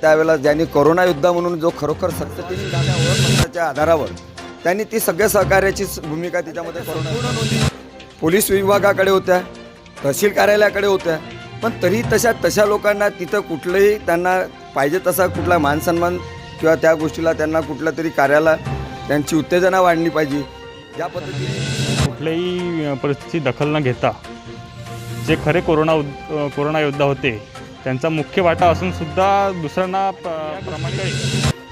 त्यावेळेला ज्यांनी कोरोना योद्धा म्हणून जो खरोखर सत्यतेने त्या ओळखपत्राच्या आधारावर त्यांनी ती सगळ्या सहकार्याची भूमिका त्याच्यामध्ये कोरोना पोलीस विभागाकडे होत्या, तहसील कार्यालयाकडे होत्या, पण तरी तशा लोकांना तिथं कुठलंही त्यांना पाहिजे तसा कुठला मानसन्मान किंवा त्या गोष्टीला त्यांना कुठल्या तरी कार्याला त्यांची उत्तेजना वाढली पाहिजे या पद्धतीने कुठल्याही परिस्थितीची दखल न घेता जे खरे कोरोना योद्धा होते त्यांचा मुख्य वाटा असूनसुद्धा दुसऱ्यांना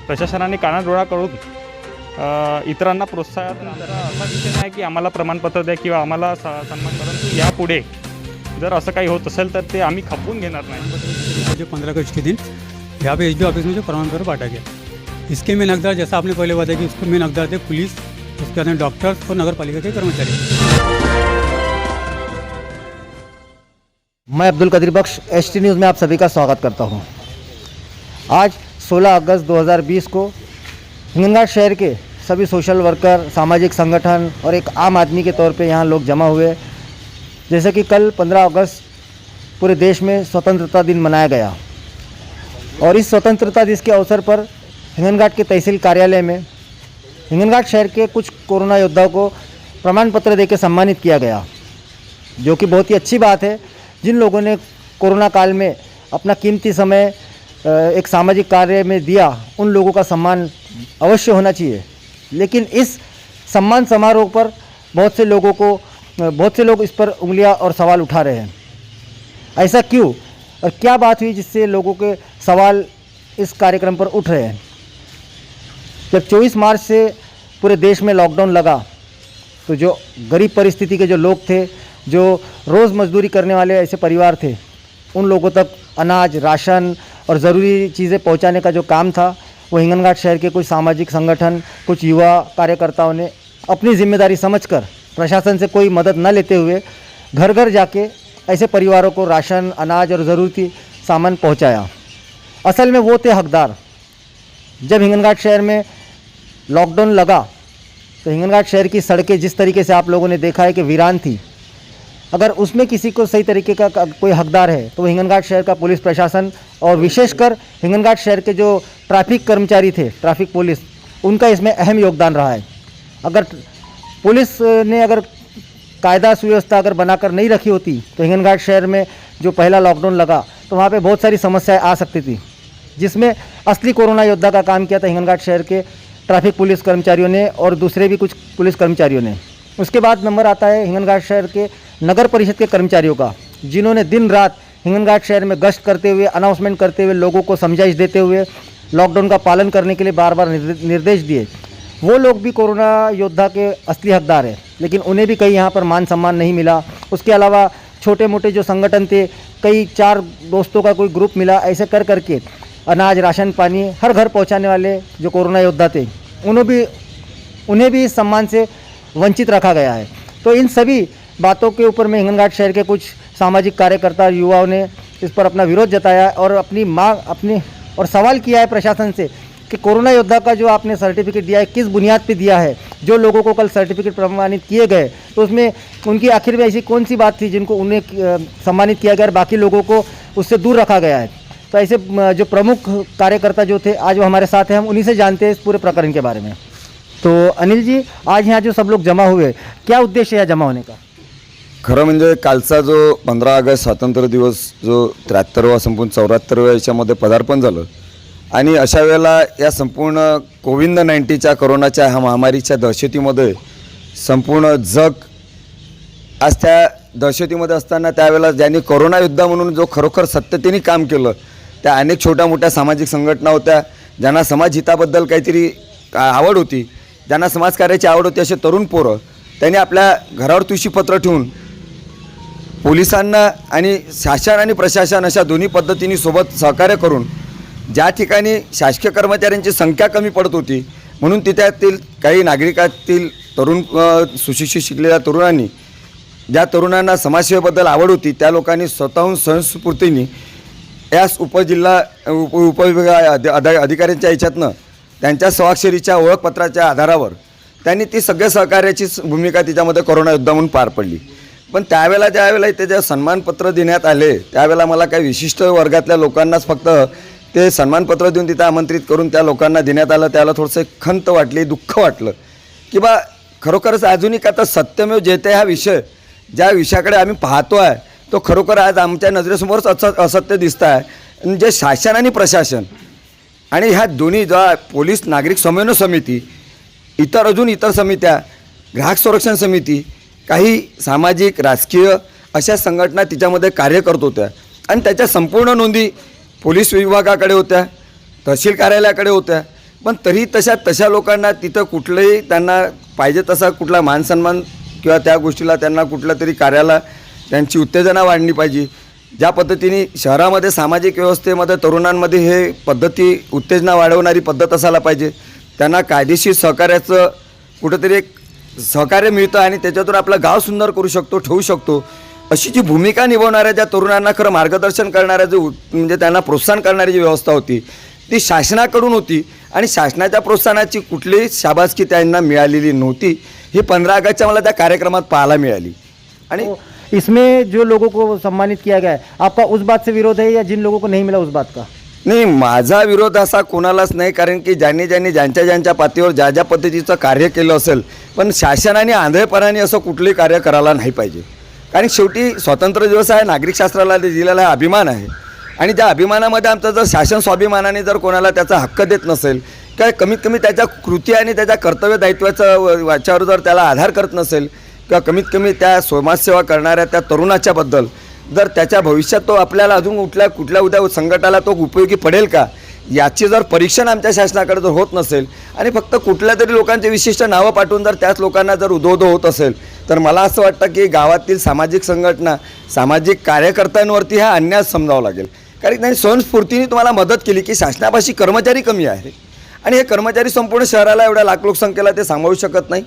प्रशासनाने कानाडोळा करून इतरांना प्रोत्साहन असा विषय नाही की आम्हाला प्रमाणपत्र द्या किंवा आम्हाला सन्मान, परंतु यापुढे जर असं काही होत असेल तर ते आम्ही खपवून घेणार नाही। जो 15 अगस्त के दिन यहाँ पे एसडीओ ऑफिस में जो प्रमाण पत्र बांटा गया, इसके मेन हकदार जैसा आपने पहले बताया कि उसके मेन हकदार थे पुलिस, उसके अंदर डॉक्टर्स और नगर पालिका के कर्मचारी। मैं अब्दुल कदीर बख्श HT न्यूज़ में आप सभी का स्वागत करता हूं। आज 16 अगस्त 2020 को हिंगनघाट शहर के सभी सोशल वर्कर, सामाजिक संगठन और एक आम आदमी के तौर पे यहाँ लोग जमा हुए। जैसे कि कल 15 अगस्त पूरे देश में स्वतंत्रता दिन मनाया गया और इस स्वतंत्रता दिवस के अवसर पर हिंगनघाट के तहसील कार्यालय में हिंगनघाट शहर के कुछ कोरोना योद्धाओं को प्रमाण पत्र देकर सम्मानित किया गया, जो कि बहुत ही अच्छी बात है। जिन लोगों ने कोरोना काल में अपना कीमती समय एक सामाजिक कार्य में दिया, उन लोगों का सम्मान अवश्य होना चाहिए। लेकिन इस सम्मान समारोह पर बहुत से लोग इस पर उंगलियां और सवाल उठा रहे हैं। ऐसा क्यों और क्या बात हुई जिससे लोगों के सवाल इस कार्यक्रम पर उठ रहे हैं? जब 24 मार्च से पूरे देश में लॉकडाउन लगा तो जो गरीब परिस्थिति के जो लोग थे, जो रोज़ मजदूरी करने वाले ऐसे परिवार थे, उन लोगों तक अनाज, राशन और ज़रूरी चीज़ें पहुंचाने का जो काम था वो हिंगनघाट शहर के कुछ सामाजिक संगठन, कुछ युवा कार्यकर्ताओं ने अपनी जिम्मेदारी समझकर प्रशासन से कोई मदद न लेते हुए घर घर जाके ऐसे परिवारों को राशन, अनाज और ज़रूरी सामान पहुंचाया। असल में वो थे हकदार। जब हिंगनघाट शहर में लॉकडाउन लगा तो हिंगनघाट शहर की सड़कें जिस तरीके से आप लोगों ने देखा है कि वीरान थी, अगर उसमें किसी को सही तरीके का कोई हकदार है तो वो हिंगनघाट शहर का पुलिस प्रशासन और विशेषकर हिंगनघाट शहर के जो ट्रैफिक कर्मचारी थे, ट्रैफिक पुलिस, उनका इसमें अहम योगदान रहा है। अगर पुलिस ने अगर कायदा सुव्यवस्था अगर बनाकर नहीं रखी होती तो हिंगनघाट शहर में जो पहला लॉकडाउन लगा तो वहाँ पे बहुत सारी समस्याएं आ सकती थी, जिसमें असली कोरोना योद्धा का काम किया था हिंगनघाट शहर के ट्रैफिक पुलिस कर्मचारियों ने और दूसरे भी कुछ पुलिस कर्मचारियों ने। उसके बाद नंबर आता है हिंगनघाट शहर के नगर परिषद के कर्मचारियों का, जिन्होंने दिन रात हिंगनघाट शहर में गश्त करते हुए, अनाउंसमेंट करते हुए, लोगों को समझाइश देते हुए लॉकडाउन का पालन करने के लिए बार बार निर्देश दिए। वो लोग भी कोरोना योद्धा के असली हकदार हैं, लेकिन उन्हें भी कहीं यहाँ पर मान सम्मान नहीं मिला। उसके अलावा छोटे मोटे जो संगठन थे, कई 4 दोस्तों का कोई ग्रुप मिला, ऐसे कर करके अनाज, राशन, पानी हर घर पहुँचाने वाले जो कोरोना योद्धा थे उन्हें भी इस सम्मान से वंचित रखा गया है। तो इन सभी बातों के ऊपर में हिंगनघाट शहर के कुछ सामाजिक कार्यकर्ता, युवाओं ने इस पर अपना विरोध जताया और और सवाल किया है प्रशासन से कि कोरोना योद्धा का जो आपने सर्टिफिकेट दिया है, किस बुनियाद पे दिया है? जो लोगों को कल सर्टिफिकेट प्रमाणित किए गए तो उसमें उनकी आखिर में ऐसी कौन सी बात थी जिनको उन्हें सम्मानित किया गया और बाकी लोगों को उससे दूर रखा गया है? तो ऐसे जो प्रमुख कार्यकर्ता जो थे आज वो हमारे साथ हैं, हम उन्हीं से जानते हैं इस पूरे प्रकरण के बारे में। तो अनिल जी, आज यहाँ जो सब लोग जमा हुए, क्या उद्देश्य है जमा होने का? खरं म्हणजे कालचा जो 15 ऑगस्ट स्वातंत्र्य दिवस जो 73वा संपूर्ण 74व्या याच्यामध्ये पदार्पण झालं आणि अशा वेळेला या संपूर्ण कोविड-19च्या कोरोनाच्या ह्या महामारीच्या दहशतीमध्ये संपूर्ण जग आज त्या दहशतीमध्ये असताना त्यावेळेला ज्यांनी कोरोना योद्धा म्हणून जो खरोखर सत्यतेने काम केलं, त्या अनेक छोट्या मोठ्या सामाजिक संघटना होत्या, ज्यांना समाजहिताबद्दल काहीतरी आवड होती, ज्यांना समाजकार्याची आवड होती, असे तरुण पोरं त्यांनी आपल्या घरावर तुळशीपत्र ठेवून पोलिसांना आणि शासन आणि प्रशासन अशा दोन्ही पद्धतीने सोबत सहकार्य करून ज्या ठिकाणी शासकीय कर्मचाऱ्यांची संख्या कमी पडत होती म्हणून तिथ्यातील काही नागरिकातील तरुण सुशिक्षित शिकलेल्या तरुणांनी, ज्या तरुणांना समाजसेवेबद्दल आवड होती, त्या लोकांनी स्वतःहून स्वयंस्फूर्तीने यास उपविभाग अधिकाऱ्यांच्या ह्याच्यातनं त्यांच्या स्वाक्षरीच्या ओळखपत्राच्या आधारावर त्यांनी ती सगळ्या सहकार्याची भूमिका त्याच्यामध्ये कोरोना योद्धा म्हणून पार पडली। पण त्यावेळेला ज्यावेळेला इथे जे सन्मानपत्र देण्यात आले त्यावेळेला मला काही विशिष्ट वर्गातल्या लोकांनाच फक्त ते सन्मानपत्र देऊन तिथं आमंत्रित करून त्या लोकांना देण्यात आलं. त्याला थोडंसं खंत वाटली, दुःख वाटलं की बा खरोखरच अजूनही का तर सत्यमेव जयते हा विषय, ज्या विषयाकडे आम्ही पाहतो आहे तो खरोखर आज आमच्या नजरेसमोरच असत्य दिसत आहे. जे शासन आणि प्रशासन आणि ह्या दोन्ही ज्या पोलीस नागरिक समन्वय समिती, इतर समित्या, ग्राहक संरक्षण समिती, काही सामाजिक राजकीय अशा संघटना तिच्यामध्ये कार्य करत होत्या आणि त्याच्या संपूर्ण नोंदी पोलीस विभागाकडे होत्या, तहसील कार्यालयाकडे होत्या. पण तरी तशा लोकांना तिथं कुठलंही त्यांना पाहिजे तसा कुठला मानसन्मान किंवा त्या गोष्टीला त्यांना कुठल्या तरी कार्याला त्यांची उत्तेजना वाढली पाहिजे. ज्या पद्धतीने शहरामध्ये सामाजिक व्यवस्थेमध्ये तरुणांमध्ये हे पद्धती उत्तेजना वाढवणारी पद्धत असायला पाहिजे. त्यांना कायदेशीर सहकार्याचं कुठंतरी एक सहकार्य मिळतं आणि त्याच्यातून आपलं गाव सुंदर करू शकतो, ठेवू शकतो, अशी जी भूमिका निभावणाऱ्या ज्या तरुणांना खरं मार्गदर्शन करणाऱ्या जो म्हणजे त्यांना प्रोत्साहन करणारी जी व्यवस्था होती ती शासनाकडून होती आणि शासनाच्या प्रोत्साहनाची कुठलीही शाबासकी त्यांना मिळालेली नव्हती. ही 15 ऑगस्टच्या मला त्या कार्यक्रमात पाहायला मिळाली. आणि इसमें जो लोगों को सम्मानित किया गया है, आपका उस बात से विरोध है या जिन लोगों को नहीं मिला उस बात का? नाही, माझा विरोध असा कोणालाच नाही, कारण की ज्यांनी ज्यांच्या पातळीवर ज्या पद्धतीचं कार्य केलं असेल, पण शासनाने आंधळेपणाने असं कुठलंही कार्य करायला नाही पाहिजे. कारण शेवटी स्वातंत्र्य दिवस आहे, नागरिक शास्त्राला दिलेला अभिमान आहे आणि त्या अभिमानामध्ये आमचं जर शासन स्वाभिमानाने जर कोणाला त्याचा हक्क देत नसेल, काय कमीत कमी त्याच्या कृती आणि त्याच्या कर्तव्य दायित्वाचं वाच्यावर जर त्याला आधार करत नसेल किंवा कमीत कमी त्या समाजसेवा करणाऱ्या त्या तरुणाच्याबद्दल जर त्याच्या भविष्यात तो आपल्याला अजून कुठल्या उद्या संकटाला तो उपयोगी पडेल का, याची जर परीक्षण आमच्या शासनाकडे जर होत नसेल आणि फक्त कुठल्या तरी लोकांचे विशिष्ट नावं पाठवून जर त्याच लोकांना जर उदोदो होत असेल, तर मला असं वाटतं की गावातील सामाजिक संघटना, सामाजिक कार्यकर्त्यांवरती हा अन्याय समजावा लागेल. कारण त्यांनी स्वयंस्फूर्तीने तुम्हाला मदत केली की शासनापाशी कर्मचारी कमी आहे आणि हे कर्मचारी संपूर्ण शहराला एवढ्या लाख लोकसंख्येला ते सांभाळू शकत नाही.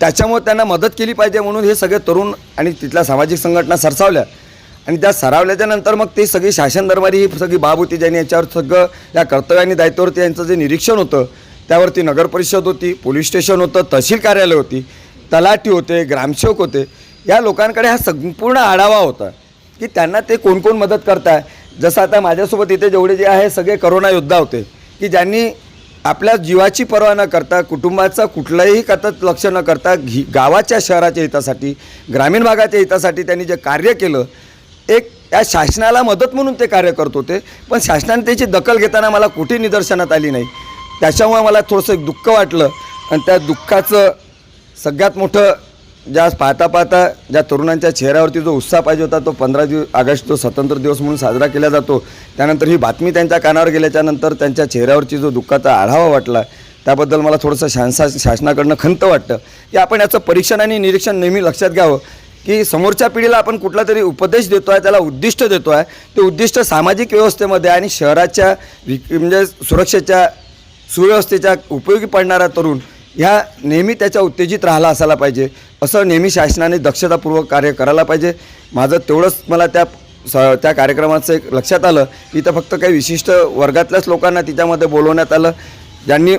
त्याच्यामुळे त्यांना मदत केली पाहिजे म्हणून हे सगळे तरुण आणि तिथल्या सामाजिक संघटना सरसावल्या आणि त्या सरावल्याच्या नंतर मग ते सगळी शासन दरबारी ही सगळी बाब होती, ज्यांनी याच्यावर सगळं या कर्तव्य आणि दायित्वावरती यांचं जे निरीक्षण होतं त्यावरती नगरपरिषद होती, पोलीस स्टेशन होतं, तहसील कार्यालय होती, तलाठी होते, ग्रामसेवक होते. या लोकांकडे हा संपूर्ण आढावा होता की त्यांना ते कोण कोण मदत करताय. जसं आता माझ्यासोबत इथे जेवढे जे आहे सगळे करोना योद्धा होते की ज्यांनी आपल्या जीवाची पर्वा न करता, कुटुंबाचा कुठलंही कथत लक्ष न करता गावाच्या शहराच्या हितासाठी, ग्रामीण भागाच्या हितासाठी त्यांनी जे कार्य केलं, एक या शासनाला मदत म्हणून ते कार्य करत होते. पण शासनाने त्याची दखल घेताना मला कुठे निदर्शनात आली नाही. त्याच्यामुळे मला थोडंसं एक दुःख वाटलं आणि त्या दुःखाचं सगळ्यात मोठं ज्या पाहता ज्या तरुणांच्या चेहऱ्यावरती जो उत्साह पाहिजे होता तो 15 ऑगस्ट जो स्वतंत्र दिवस म्हणून साजरा केला जातो, त्यानंतर ही बातमी त्यांच्या कानावर गेल्याच्यानंतर त्यांच्या चेहऱ्यावरची जो दुःखाचा आढावा वाटला त्याबद्दल मला थोडंसं शासनाकडनं खंत वाटतं की आपण याचं परीक्षण आणि निरीक्षण नेहमी लक्षात घ्यावं की समोरच्या पिढीला आपण कुठला तरी उपदेश देतो आहे, त्याला उद्दिष्ट देतो आहे, ते उद्दिष्ट सामाजिक व्यवस्थेमध्ये आणि शहराच्या म्हणजे सुरक्षेच्या सुव्यवस्थेच्या उपयोगी पडणारा तरुण ह्या नेहमी त्याच्या उत्तेजित राहायला असायला पाहिजे. असं नेहमी शासनाने दक्षतापूर्वक कार्य करायला पाहिजे. माझं तेवढंच मला त्या कार्यक्रमाचं एक लक्षात आलं की इथं फक्त काही विशिष्ट वर्गातल्याच लोकांना तिच्यामध्ये बोलवण्यात आलं, ज्यांनी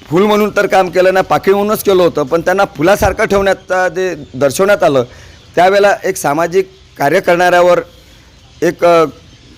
फूल म्हणून तर काम केलं ना, पाकळी म्हणूनच केलं होतं, पण त्यांना फुलासारखं ठेवण्यात जे दर्शवण्यात आलं त्यावेळेला एक सामाजिक कार्य करणाऱ्यावर एक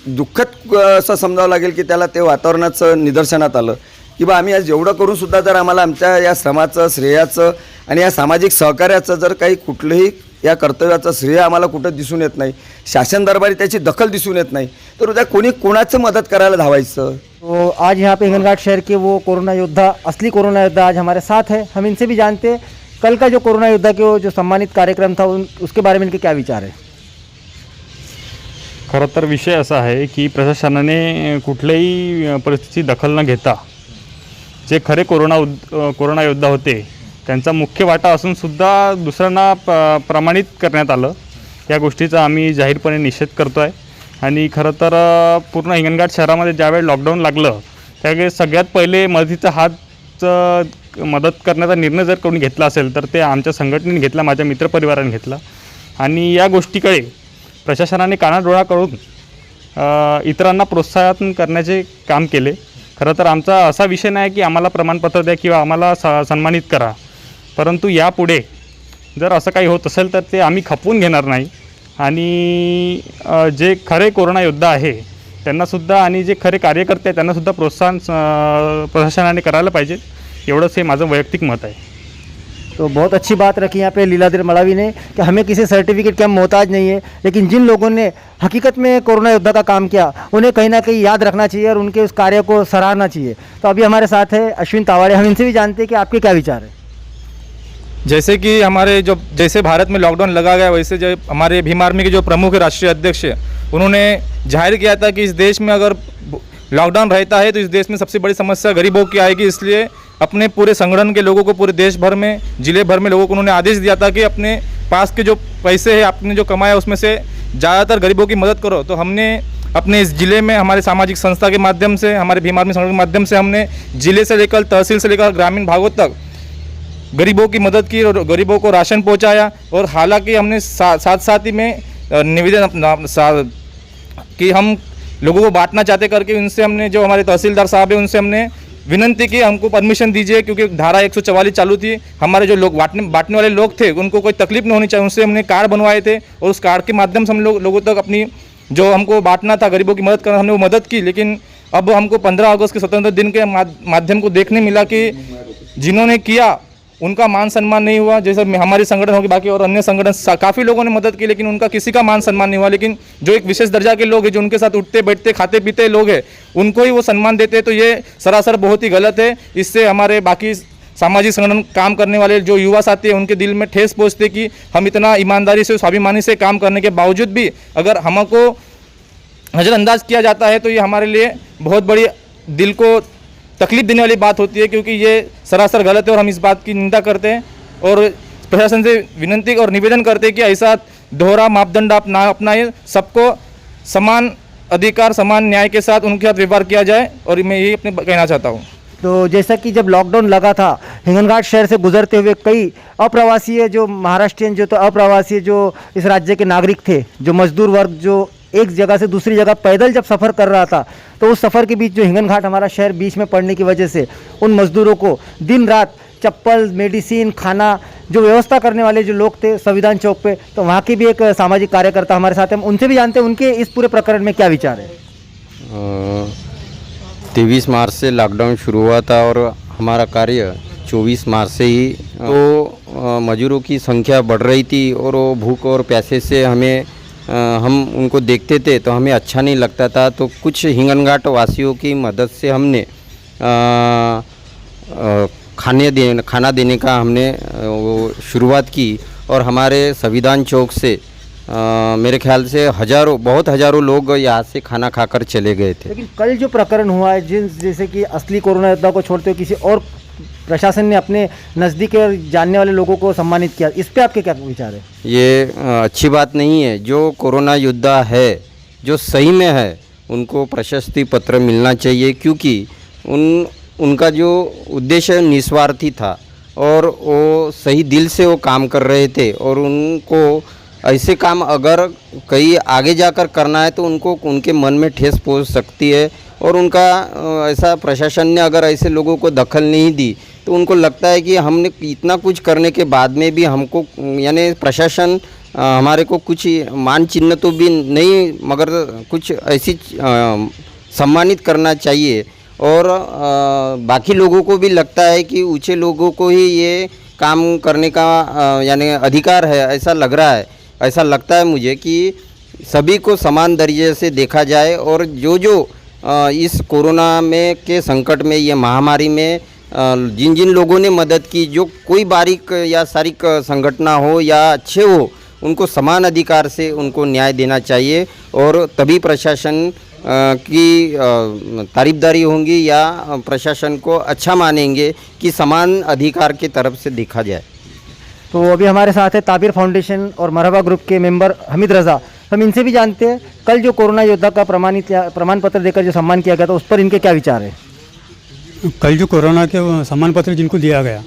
दुःखद असं समजावं लागेल की त्याला ते वातावरणाचं निदर्शनात आलं की बा आम्ही आज एवढं करूनसुद्धा जर आम्हाला आमच्या या श्रमाचं, श्रेयाचं आणि या सामाजिक सहकार्याचं जर काही कुठलंही या कर्तव्याचं श्रेय आम्हाला कुठं दिसून येत नाही, शासन दरबारी त्याची दखल दिसून येत नाही, तर उद्या कोणाचं मदत करायला धावायचं. तो आज यहाँ पे हिंगनघाट शहर के वो कोरोना योद्धा, असली कोरोना योद्धा आज हमारे साथ है. हम इनसे भी जानते हैं कल का जो कोरोना योद्धा के वो जो सम्मानित कार्यक्रम था उसके बारे में इनके क्या विचार है. खरं तर विषय असा आहे की प्रशासनाने कुठल्याही परिस्थितीची दखल न घेता जे खरे कोरोना योद्धा होते त्यांचा मुख्य वाटा असूनसुद्धा दुसऱ्यांना प्रमाणित करण्यात आलं. या गोष्टीचा आम्ही जाहीरपणे निषेध करतो आहे. आणि खरं तर पूर्ण हिंगणघाट शहरामध्ये ज्यावेळी लॉकडाऊन लागलं त्यावेळी सगळ्यात पहिले मदतीचा हात मदत करण्याचा निर्णय जर कोणी घेतला असेल तर ते आमच्या संघटनेने घेतला, माझ्या मित्रपरिवाराने घेतला. आणि या गोष्टीकडे प्रशासनाने कानाडोळा करून इतरांना प्रोत्साहन करण्याचे काम केले. खरं तर आमचा असा विषय नाही की आम्हाला प्रमाणपत्र द्या किंवा आम्हाला सन्मानित करा, परंतु यापुढे जर असं काही होत असेल तर ते आम्ही खपवून घेणार नाही. आणि जे खरे कोरोना योद्धा आहे त्यांनासुद्धा आणि जे खरे कार्यकर्ते आहेत त्यांनासुद्धा प्रोत्साहन प्रशासनाने करायला पाहिजे, एवढंच हे माझं वैयक्तिक मत आहे. तो बहुत अच्छी बात रखी यहाँ पे लीलाधर मलावी ने कि हमें किसी सर्टिफिकेट के हम मोहताज नहीं है, लेकिन जिन लोगों ने हकीकत में कोरोना योद्धा का काम किया उन्हें कहीं ना कहीं याद रखना चाहिए और उनके उस कार्य को सराहना चाहिए. तो अभी हमारे साथ है अश्विन तावाड़े, हम इनसे भी जानते हैं कि आपके क्या विचार है. जैसे कि हमारे जैसे भारत में लॉकडाउन लगा गया, वैसे जो हमारे भीम आर्मी के जो प्रमुख राष्ट्रीय अध्यक्ष है उन्होंने जाहिर किया था कि इस देश में अगर लॉकडाउन रहता है तो इस देश में सबसे बड़ी समस्या गरीबों की आएगी. इसलिए अपने पूरे संगठन के लोगों को, पूरे देश भर में, जिले भर में लोगों को उन्होंने आदेश दिया था कि अपने पास के जो पैसे है, आपने जो कमाया उसमें से ज़्यादातर गरीबों की मदद करो. तो हमने अपने इस ज़िले में हमारे सामाजिक संस्था के माध्यम से, हमारे भीम आर्मी संगठन के माध्यम से हमने ज़िले से लेकर तहसील से लेकर ग्रामीण भागों तक गरीबों की मदद की और गरीबों को राशन पहुंचाया. और हालांकि हमने साथ ही में निवेदन कि हम लोगों को बांटना चाहते करके उनसे हमने, जो हमारे तहसीलदार साहब है उनसे हमने विनंती की हमको परमिशन दीजिए, क्योंकि धारा 144 चालू थी. हमारे जो लोग बांटने वाले लोग थे उनको कोई तकलीफ नहीं होनी चाहिए, उनसे हमने कार्ड बनवाए थे और उस कार्ड के माध्यम से हम लोगों तक अपनी जो हमको बांटना था, गरीबों की मदद करना, हमने वो मदद की. लेकिन अब हमको 15 अगस्त के स्वतंत्रता दिन के माध्यम को देखने मिला कि जिन्होंने किया उनका मान सम्मान नहीं हुआ. जैसे हमारे संगठन होगी, बाकी और अन्य संगठन काफ़ी लोगों ने मदद की, लेकिन उनका किसी का मान सम्मान नहीं हुआ. लेकिन जो एक विशेष दर्जा के लोग हैं, जो उनके साथ उठते बैठते खाते पीते लोग हैं, उनको ही वो सम्मान देते हैं. तो ये सरासर बहुत ही गलत है. इससे हमारे बाकी सामाजिक संगठन काम करने वाले जो युवा साथी हैं उनके दिल में ठेस पहुँचती कि हम इतना ईमानदारी से, स्वाभिमानी से काम करने के बावजूद भी अगर हमको नज़रअंदाज किया जाता है तो ये हमारे लिए बहुत बड़ी दिल को तकलीफ देने वाली बात होती है, क्योंकि ये सरासर गलत है और हम इस बात की निंदा करते हैं और प्रशासन से विनंती और निवेदन करते हैं कि ऐसा दोहरा मापदंड आप ना अपनाएं. सबको समान अधिकार, समान न्याय के साथ उनके साथ व्यवहार किया जाए. और मैं यही अपने कहना चाहता हूँ. तो जैसा कि जब लॉकडाउन लगा था, हिंगनघाट शहर से गुजरते हुए कई अप्रवासीय, जो महाराष्ट्रियन, जो तो अप्रवासी, जो इस राज्य के नागरिक थे, जो मजदूर वर्ग, जो एक जगह से दूसरी जगह पैदल जब सफ़र कर रहा था, तो उस सफ़र के बीच जो हिंगनघाट हमारा शहर बीच में पड़ने की वजह से उन मजदूरों को दिन रात चप्पल, मेडिसिन, खाना जो व्यवस्था करने वाले जो लोग थे संविधान चौक पे, तो वहाँ के भी एक सामाजिक कार्यकर्ता हमारे साथ हैं, उनसे भी जानते हैं उनके इस पूरे प्रकरण में क्या विचार है. 23 मार्च से लॉकडाउन शुरू हुआ था और हमारा कार्य 24 मार्च से ही, तो मजदूरों की संख्या बढ़ रही थी और वो भूख और प्यासे से हम उनको देखते थे तो हमें अच्छा नहीं लगता था. तो कुछ हिंगनघाट वासियों की मदद से हमने खाना देने का हमने वो शुरुआत की और हमारे संविधान चौक से मेरे ख्याल से बहुत हज़ारों लोग यहाँ से खाना खाकर चले गए थे. लेकिन कल जो प्रकरण हुआ है, जैसे कि असली कोरोना योद्धा को छोड़ते हुए किसी और प्रशासन ने अपने नज़दीक जानने वाले लोगों को सम्मानित किया, इस पे आपके क्या विचार है? ये अच्छी बात नहीं है. जो कोरोना योद्धा है, जो सही में है, उनको प्रशस्ति पत्र मिलना चाहिए, क्योंकि उनका जो उद्देश्य निस्वार्थी था और वो सही दिल से वो काम कर रहे थे. और उनको ऐसे काम अगर कहीं आगे जाकर करना है तो उनको उनके मन में ठेस पहुंच सकती है. और उनका ऐसा प्रशासन ने अगर ऐसे लोगों को दखल नहीं दी तो उनको लगता है कि हमने इतना कुछ करने के बाद में भी हमको, यानी प्रशासन हमारे को कुछ मान चिन्ह तो भी नहीं, मगर कुछ ऐसी सम्मानित करना चाहिए. और बाकी लोगों को भी लगता है कि ऊंचे लोगों को ही ये काम करने का यानी अधिकार है, ऐसा लग रहा है. ऐसा लगता है मुझे कि सभी को समान दर्जे से देखा जाए और जो इस कोरोना में के संकट में, ये महामारी में जिन जिन लोगों ने मदद की, जो कोई बारीक या सारीक संगठन हो या अच्छे हो, उनको समान अधिकार से उनको न्याय देना चाहिए. और तभी प्रशासन की तारीफदारी होंगी या प्रशासन को अच्छा मानेंगे कि समान अधिकार की तरफ से देखा जाए. तो अभी हमारे साथ है ताबिर फाउंडेशन और मरहबा ग्रुप के मेंबर हमीद रज़ा. हम इनसे भी जानते हैं कल जो कोरोना योद्धा का प्रमाण पत्र देकर जो सम्मान किया गया था, उस पर इनके क्या विचार है? कल जो कोरोना के सम्मान पत्र जिनको दिया गया,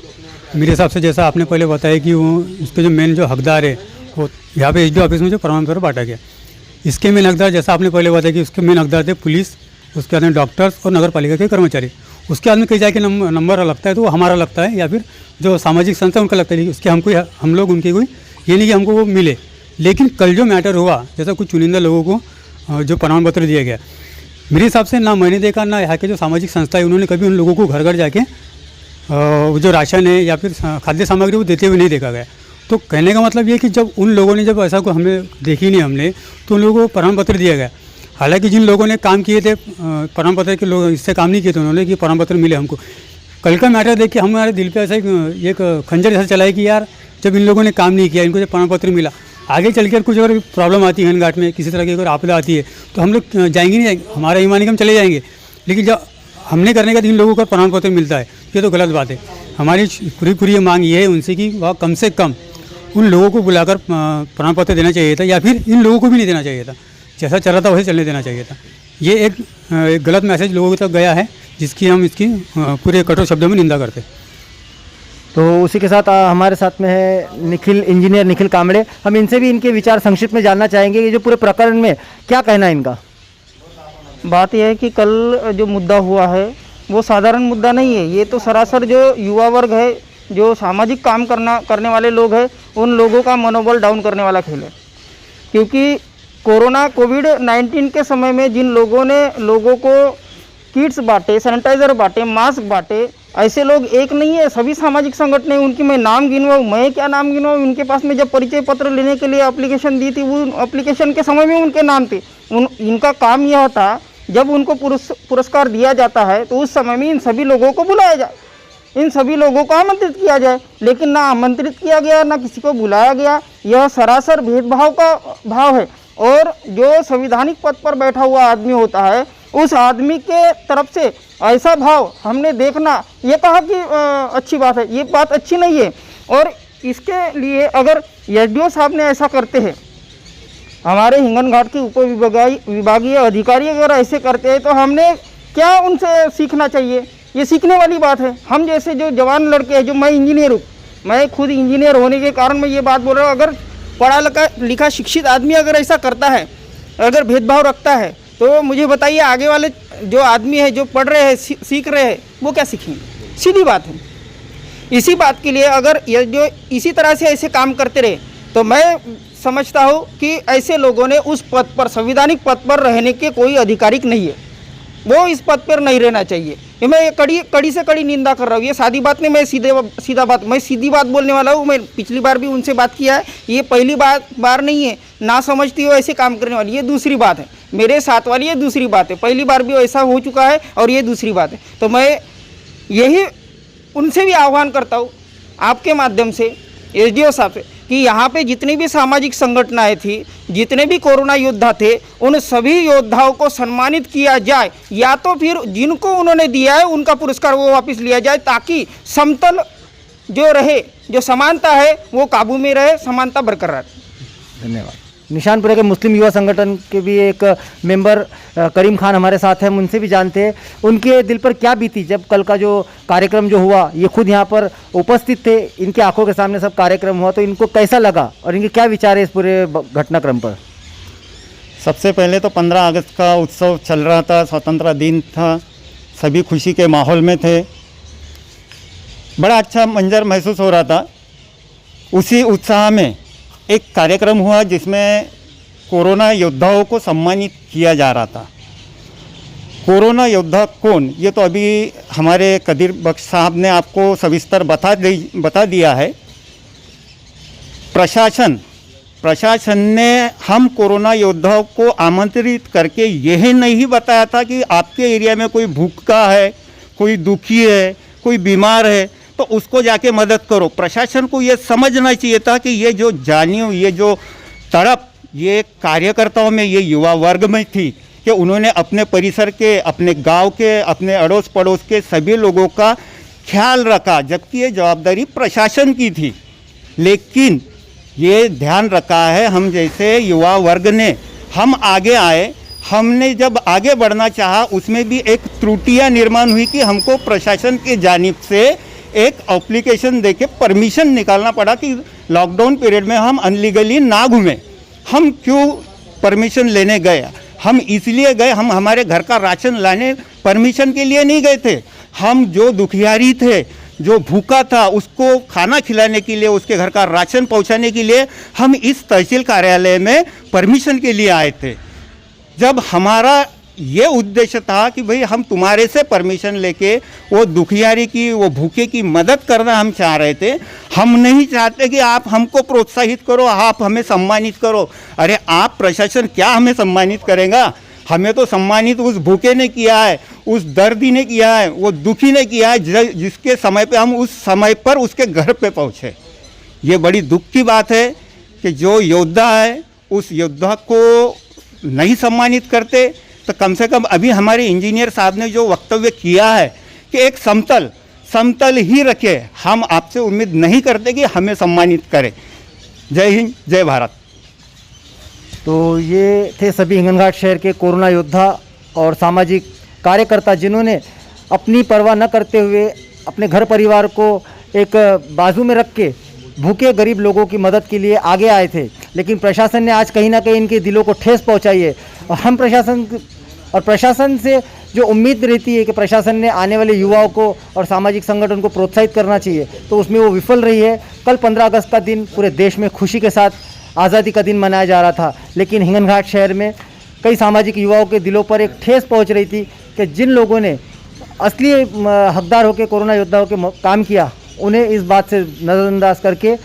मेरे हिसाब से जैसा आपने पहले बताया कि वो इसके जो मेन जो हकदार है वो यहाँ पे एसडीओ ऑफिस में जो प्रमाण पत्र बांटा गया, इसके मेन हकदार जैसा आपने पहले बताया कि उसके मेन हकदार थे पुलिस, उसके बाद में डॉक्टर्स और नगर पालिका के कर्मचारी. उसके बाद में कहीं जाके नंबर लगता है तो वो हमारा लगता है या फिर जो सामाजिक संस्था उनका लगता है. उसके हम लोग उनकी कोई ये नहीं कि हमको वो मिले. लेकिन कल जो मैटर हुआ, जैसा कुछ चुनिंदा लोगों को जो प्रमाण पत्र दिया गया, मेरे हिसाब से ना मैंने देखा ना यहाँ के जो सामाजिक संस्थाएं उन्होंने कभी उन लोगों को घर घर जाके वो जो राशन है या फिर खाद्य सामग्री वो देते हुए नहीं देखा गया। तो कहने का मतलब ये है कि जब उन लोगों ने जब ऐसा को हमें देखी नहीं हमने, तो उन लोगों को प्रमाण पत्र दिया गया। हालांकि जिन लोगों ने काम किए थे प्रमाण पत्र के लोग इससे काम नहीं किए थे उन्होंने कि प्रमाण पत्र मिले हमको। कल का मैटर देख के हमारे दिल पे ऐसा एक खंजर जैसा चला है कि यार जब इन लोगों ने काम नहीं किया, इनको जब प्रमाण पत्र मिला, आगे चल कर कुछ अगर प्रॉब्लम आती है हिंगनघाट में, किसी तरह की अगर आपदा आती है तो हम लोग जाएंगे नहीं जाएंगे, हमारा ईमान हम चले जाएंगे। लेकिन जब हमने करने का इन लोगों को प्रमाण पत्र मिलता है, ये तो गलत बात है। हमारी पूरी मांग ये है उनसे कि वह कम से कम उन लोगों को बुलाकर प्रमाण पत्र देना चाहिए था, या फिर इन लोगों को भी नहीं देना चाहिए था। जैसा चल रहा था वैसे चलने देना चाहिए था। ये एक गलत मैसेज लोगों तक गया है, जिसकी हम इसकी पूरे कठोर शब्दों में निंदा करते हैं। तो उसी के साथ हमारे साथ में है निखिल, इंजीनियर निखिल कामड़े। हम इनसे भी इनके विचार संक्षिप्त में जानना चाहेंगे कि जो पूरे प्रकरण में क्या कहना है इनका। बात यह है कि कल जो मुद्दा हुआ है वो साधारण मुद्दा नहीं है। ये तो सरासर जो युवा वर्ग है, जो सामाजिक काम करने वाले लोग हैं, उन लोगों का मनोबल डाउन करने वाला खेल है। क्योंकि कोविड-19 के समय में जिन लोगों ने लोगों को किट्स बांटे, सैनिटाइज़र बांटे, मास्क बांटे, ऐसे लोग एक नहीं है, सभी सामाजिक संगठन है। उनकी मैं नाम गिनवाऊँ, मैं क्या नाम गिनवाऊँ। उनके पास में जब परिचय पत्र लेने के लिए एप्लीकेशन दी थी, वो एप्लीकेशन के समय में उनके नाम थे। इनका काम यह था, जब उनको पुरस्कार दिया जाता है तो उस समय में इन सभी लोगों को बुलाया जाए, इन सभी लोगों को आमंत्रित किया जाए। लेकिन ना आमंत्रित किया गया, ना किसी को बुलाया गया। यह सरासर भेदभाव का भाव है। और जो संवैधानिक पद पर बैठा हुआ आदमी होता है, उस आदमी के तरफ से ऐसा भाव हमने देखना, ये कहा कि अच्छी बात है, ये बात अच्छी नहीं है। और इसके लिए अगर एसडीओ साहब ने ऐसा करते हैं, हमारे हिंगनघाट के विभागीय अधिकारी अगर ऐसे करते हैं, तो हमने क्या उनसे सीखना चाहिए? ये सीखने वाली बात है। हम जैसे जो जवान लड़के हैं, जो मैं इंजीनियर हूँ, मैं खुद इंजीनियर होने के कारण मैं ये बात बोल रहा हूँ, अगर पढ़ा लिखा शिक्षित आदमी अगर ऐसा करता है, अगर भेदभाव रखता है, तो मुझे बताइए आगे वाले जो आदमी है, जो पढ़ रहे हैं, सीख रहे हैं, वो क्या सीखेंगे? सीधी बात है। इसी बात के लिए अगर ये जो इसी तरह से ऐसे काम करते रहे, तो मैं समझता हूँ कि ऐसे लोगों ने उस पद पर, संवैधानिक पद पर रहने के कोई अधिकारिक नहीं है। वो इस पद पर नहीं रहना चाहिए। ये मैं कड़ी से कड़ी निंदा कर रहा हूँ। ये सादी बात नहीं, मैं सीधी बात बोलने वाला हूँ। मैं पिछली बार भी उनसे बात किया है, ये पहली बार नहीं है। ना समझती हो ऐसे काम करने वाली, ये दूसरी बात है। मेरे साथ वाली ये दूसरी बात है। पहली बार भी ऐसा हो चुका है और ये दूसरी बात है। तो मैं यही उनसे भी आह्वान करता हूँ आपके माध्यम से एसडीओ साहब से, कि यहाँ पे जितनी भी सामाजिक संगठनाएं थी, जितने भी कोरोना योद्धा थे, उन सभी योद्धाओं को सम्मानित किया जाए, या तो फिर जिनको उन्होंने दिया है उनका पुरस्कार वो वापस लिया जाए, ताकि समतल जो रहे, जो समानता है वो काबू में रहे, समानता बरकरार। धन्यवाद। निशानपुरे के मुस्लिम युवा संगठन के भी एक मेंबर करीम खान हमारे साथ हैं, हम उनसे भी जानते हैं उनके दिल पर क्या बीती जब कल का जो कार्यक्रम जो हुआ, ये खुद यहाँ पर उपस्थित थे, इनकी आंखों के सामने सब कार्यक्रम हुआ, तो इनको कैसा लगा और इनके क्या विचार है इस पूरे घटनाक्रम पर? सबसे पहले तो 15 अगस्त का उत्सव चल रहा था, स्वतंत्रता दिन था, सभी खुशी के माहौल में थे, बड़ा अच्छा मंजर महसूस हो रहा था। उसी उत्साह में एक कार्यक्रम हुआ जिसमें कोरोना योद्धाओं को सम्मानित किया जा रहा था। कोरोना योद्धा कौन, ये तो अभी हमारे कदीर बख्श साहब ने आपको सविस्तर बता दिया है। प्रशासन ने हम कोरोना योद्धाओं को आमंत्रित करके यह नहीं बताया था कि आपके एरिया में कोई भूखा है, कोई दुखी है, कोई बीमार है, तो उसको जाके मदद करो। प्रशासन को ये समझना चाहिए था कि ये जो जानियो, ये जो तड़प ये कार्यकर्ताओं में, ये युवा वर्ग में थी कि उन्होंने अपने परिसर के, अपने गांव के, अपने अड़ोस पड़ोस के सभी लोगों का ख्याल रखा, जबकि ये जवाबदारी प्रशासन की थी। लेकिन ये ध्यान रखा है हम जैसे युवा वर्ग ने, हम आगे आए, हमने जब आगे बढ़ना चाहा उसमें भी एक त्रुटियां निर्माण हुई कि हमको प्रशासन की जानिब से एक एप्लीकेशन देके परमिशन निकालना पड़ा कि लॉकडाउन पीरियड में हम अनलीगली ना घूमें। हम क्यों परमिशन लेने गए? हम इसलिए गए, हम हमारे घर का राशन लाने परमिशन के लिए नहीं गए थे। हम जो दुखियारी थे, जो भूखा था, उसको खाना खिलाने के लिए, उसके घर का राशन पहुंचाने के लिए हम इस तहसील कार्यालय में परमिशन के लिए आए थे। जब हमारा ये उद्देश्य था कि भाई हम तुम्हारे से परमिशन लेके वो दुखियारी की, वो भूखे की मदद करना हम चाह रहे थे। हम नहीं चाहते कि आप हमको प्रोत्साहित करो, आप हमें सम्मानित करो। अरे आप प्रशासन क्या हमें सम्मानित करेगा? हमें तो सम्मानित उस भूखे ने किया है, उस दर्दी ने किया है, वो दुखी ने किया है, जिसके समय पे हम उस समय पर उसके घर पे पहुँचे। ये बड़ी दुख की बात है कि जो योद्धा है उस योद्धा को नहीं सम्मानित करते। तो कम से कम अभी हमारे इंजीनियर साहब ने जो वक्तव्य किया है कि एक समतल ही रखे, हम आपसे उम्मीद नहीं करते कि हमें सम्मानित करें। जय हिंद, जय भारत। तो ये थे सभी हिंगनघाट शहर के कोरोना योद्धा और सामाजिक कार्यकर्ता, जिन्होंने अपनी परवाह न करते हुए अपने घर परिवार को एक बाजू में रख के भूखे गरीब लोगों की मदद के लिए आगे आए थे। लेकिन प्रशासन ने आज कहीं ना कहीं इनके दिलों को ठेस पहुंचाई है। और हम प्रशासन से जो उम्मीद रहती है कि प्रशासन ने आने वाले युवाओं को और सामाजिक संगठन को प्रोत्साहित करना चाहिए, तो उसमें वो विफल रही है। कल 15 अगस्त का दिन पूरे देश में खुशी के साथ आज़ादी का दिन मनाया जा रहा था, लेकिन हिंगनघाट शहर में कई सामाजिक युवाओं के दिलों पर एक ठेस पहुंच रही थी कि जिन लोगों ने असली हकदार होकर कोरोना योद्धाओं के काम किया, उन्हें इस बात से नज़रअंदाज करके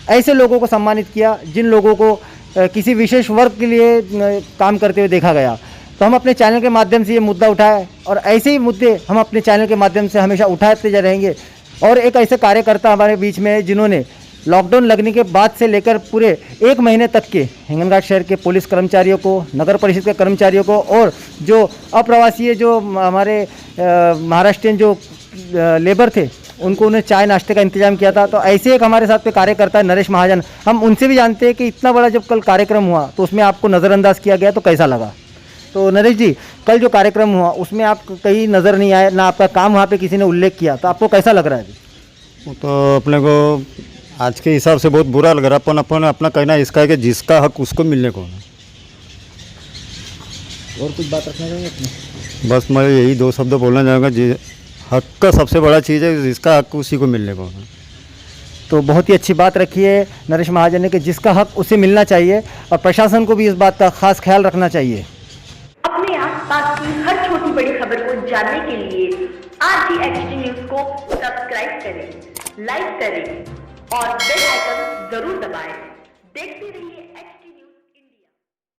ऐसे लोगों को सम्मानित किया जिन लोगों को किसी विशेष वर्ग के लिए काम करते हुए देखा गया। तो हम अपने चैनल के माध्यम से ये मुद्दा उठाए और ऐसे ही मुद्दे हम अपने चैनल के माध्यम से हमेशा उठाते रहेंगे। और एक ऐसे कार्यकर्ता हमारे बीच में जिन्होंने लॉकडाउन लगने के बाद से लेकर पूरे 1 महीने तक के हिंगनघाट शहर के पुलिस कर्मचारियों को, नगर परिषद के कर्मचारियों को और जो अप्रवासी जो हमारे महाराष्ट्रियन जो लेबर थे, उनको उन्हें चाय नाश्ते का इंतजाम किया था। तो ऐसे एक हमारे साथ पे कार्यकर्ता है नरेश महाजन। हम उनसे भी जानते हैं कि इतना बड़ा जब कल कार्यक्रम हुआ तो उसमें आपको नज़रअंदाज किया गया तो कैसा लगा? तो नरेश जी, कल जो कार्यक्रम हुआ उसमें आप कहीं नज़र नहीं आए, ना आपका काम वहाँ पे किसी ने उल्लेख किया, तो आपको कैसा लग रहा है? वो तो अपने को आज के हिसाब से बहुत बुरा लग रहा है। अपन अपना कहना इसका है कि जिसका हक उसको मिलने को है। और कुछ बात रखना चाहेंगे अपने? बस मैं यही 2 शब्द बोलना चाहूँगा, जी हक का सबसे बड़ा चीज़ है, जिसका हक उसी को मिलने को है। तो बहुत ही अच्छी बात रखी है नरेश महाजन ने कि जिसका हक उसे मिलना चाहिए और प्रशासन को भी इस बात का खास ख्याल रखना चाहिए। अपने आसपास की हर छोटी बड़ी खबर को जानने के लिए आज ही एचटी न्यूज को सब्सक्राइब करें, लाइक करें और बेल आइकन जरूर दबाएं। देखते रहिए।